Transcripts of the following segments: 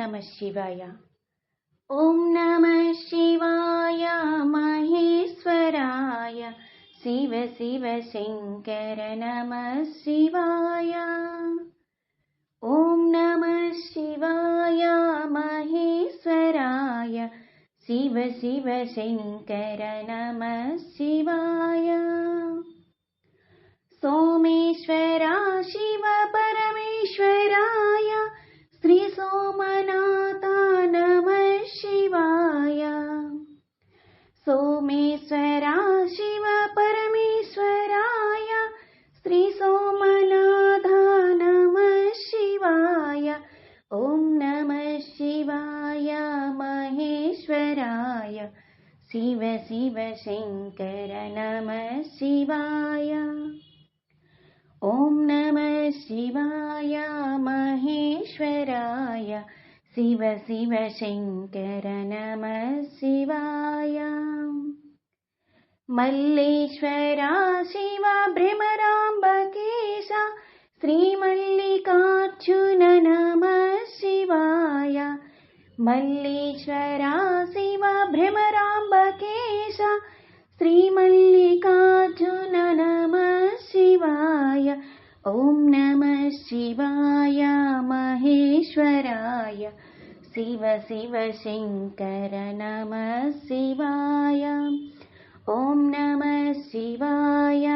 नमः शिवाय। ॐ नमः शिवाय महेश्वराय शिव शिव शङ्कर नमः शिवाय। ॐ नमः शिवाय महेश्वराय शिव शिव शङ्कर नमः शिवाय। सोमेश्वरा शिव परमेश्वराय श्री सोमनाथा नमः शिवाय। सोमेश्वरा शिव परमेश्वराय श्री सोमनाथा नमः शिवाय। ॐ नमः शिवाय महेश्वराय शिव शिव शङ्कर नमः शिवाय। ॐ नमः शिवाय महेश्वराय शिव शिव शङ्कर नमः शिवाय। मल्लेश्वरा शिव भ्रमराम्बकेश श्रीमल्लिकार्जुन नमः शिवाय। मल्लेश्वरा शिव भ्रमराम्बकेश श्रीमल्लिकार्जुन नमः शिवाय। ॐ नमः शिवाय महेश्वराय शिव शिव शङ्कर नमः शिवाय। ॐ नमः शिवाय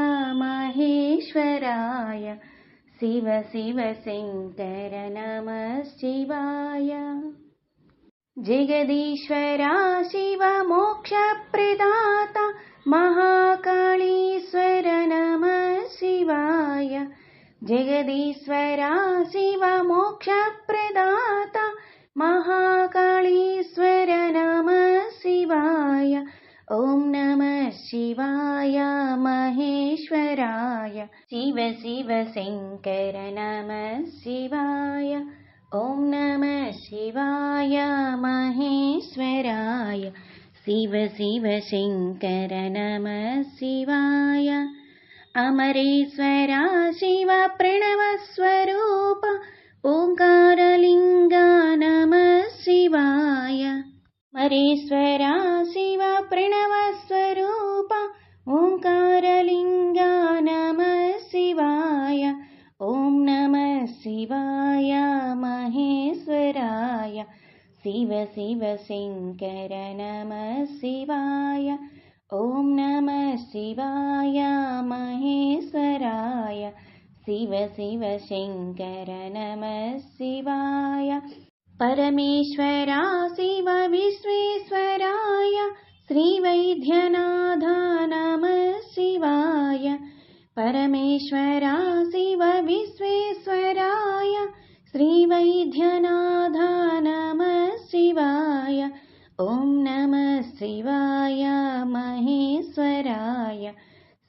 महेश्वराय शिव शिव शङ्कर नमः शिवाय। जगदीश्वरा शिव मोक्षप्रदाता महाकालीश्वर नमः शिवाय। जगदीश्वरा शिव मोक्षप्रदाता महाकालीश्वर नमः शिवाय। ॐ नमः शिवाय महेश्वराय शिव शिव शङ्कर नमः शिवाय। ॐ नमः शिवाय महेश्वराय शिव शिव शङ्कर नमः शिवाय। अमरेश्वरा शिव प्रणवस्वरूप ओङ्कारलिङ्गा नमः शिवाय। अमरेश्वरा शिव प्रणवस्वरूप ओङ्कारलिङ्गा नमः शिवाय। ॐ नमः शिवाय महेश्वराय शिव शिव शङ्कर नमः शिवाय। ॐ नमः शिवाय महेश्वराय शिव शिव शङ्कर नमः शिवाय। परमेश्वरा शिव विश्वेश्वराय श्रीवैद्यनाथ नमः शिवाय। परमेश्वरा शिव विश्वेश्वराय श्रीवैद्यनाथ नमः शिवाय। ॐ नमः शिवाय महेश्वराय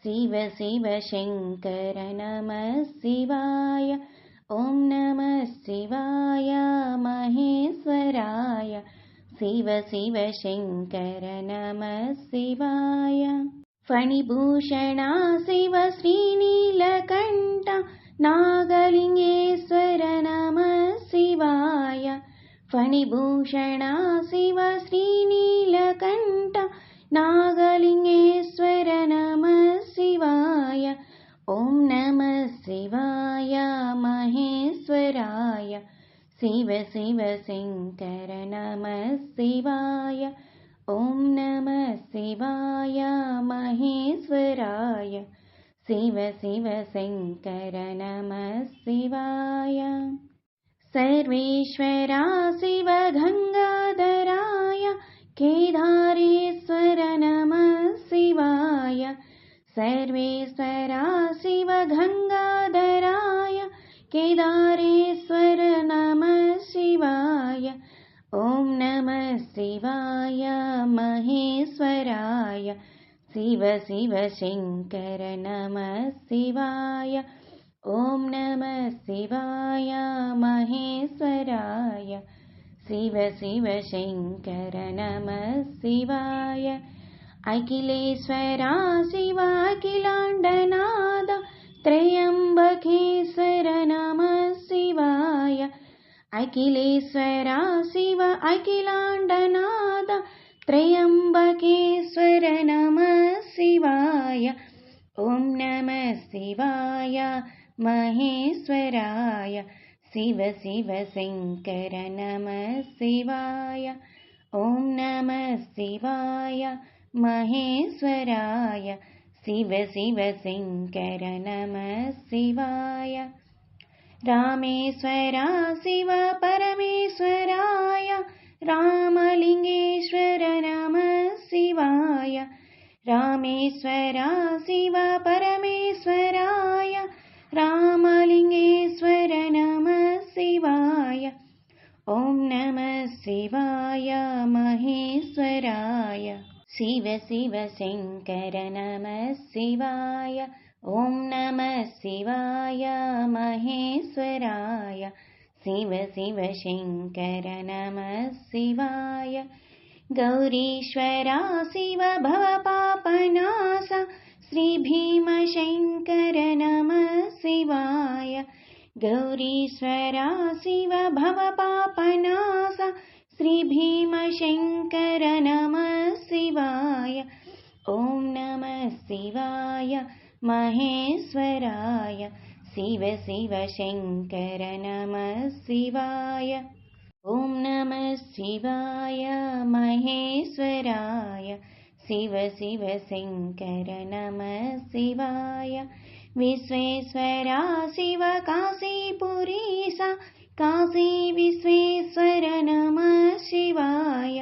शिव शिव शङ्कर नमः शिवाय। ॐ नमः शिवाय महेश्वराय शिव शिव शङ्कर नमः शिवाय। फणिभूषणा शिव श्रीनीलकण्ठ नागलिङ्गेश्वर नमः शिवाय। फणिभूषणा शिव श्रीनीलकण्ठ नागलिङ्गेश्वर नमः शिवाय। ॐ नमः शिवाय महेश्वराय शिव शिव शङ्कर नमः शिवाय। ॐ नमः शिवाय महेश्वराय शिव शिव शङ्कर नमः शिवाय। सर्वेश्वरा शिव गङ्गाधराय केदारेश्वर नमः शिवाय। सर्वेश्वरा शिव गङ्गाधराय केदारेश्वर नमः शिवाय। ॐ नमः शिवाय महेश्वराय शिव शिव शङ्कर नमः शिवाय। ॐ नमः शिवाय महेश्वराय शिव शिव शङ्कर नमः शिवाय। अखिलेश्वरा शिव अखिलाण्डनाद त्र्यम्बकेश्वर नमः शिवाय। अखिलेश्वरा शिव अखिलाण्डनाद त्र्यम्बकेश्वर नमः शिवाय। ॐ नमः शिवाय महेश्वराय शिव शिव शङ्कर नमः शिवाय। ॐ नमः शिवाय महेश्वराय शिव शिव शङ्कर नमः शिवाय। रामेश्वरा शिव परमेश्वराय रामलिङ्गेश्वर नमः शिवाय। रामेश्वरा शिव परमेश्वराय रामलिङ्गेश्वर नमः शिवाय। ॐ नमः शिवाय महेश्वराय शिव शिव शङ्कर नमः शिवाय। ॐ नमः शिवाय महेश्वराय शिव शिव शङ्कर नमः शिवाय। गौरीश्वरा शिव भवपापनाश श्रीभीमशङ्कर नमः शिवाय। गौरीश्वरा शिव भवपापनाश श्रीभीमशङ्कर नमः शिवाय। ॐ नमः शिवाय महेश्वराय शिव शिव शङ्कर नमः शिवाय। ॐ नमः शिवाय महेश्वराय शिव शिव शङ्कर नमः शिवाय। विश्वेश्वरा शिव काशीपुरीश काशी विश्वेश्वर नमः शिवाय।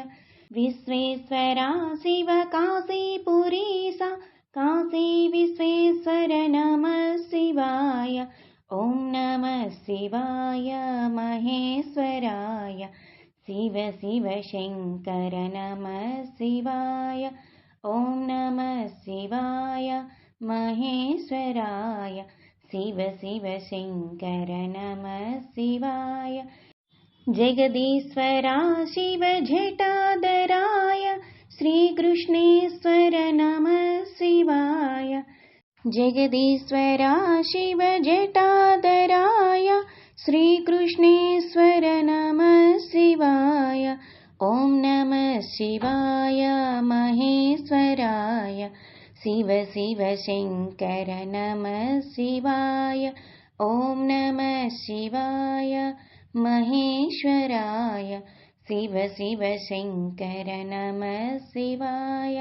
विश्वेश्वरा शिव काशीपुरीश काशी विश्वेश्वर नमः शिवाय। ॐ नमः शिवाय महेश्वराय शिव शिव शङ्कर नमः शिवाय। ॐ नमः शिवाय महेश्वराय शिव शिव शङ्कर नमः शिवाय। जगदीश्वरा शिव जटाधराय श्रीकृष्णेश्वर नमः शिवाय। जगदीश्वरा शिव जटाधराय श्रीकृष्णेश्वर नमः शिवाय। ॐ नमः शिवाय महेश्वराय शिव शिव शङ्कर नमः शिवाय। ॐ नमः शिवाय महेश्वराय शिव शिव शङ्कर नमः शिवाय।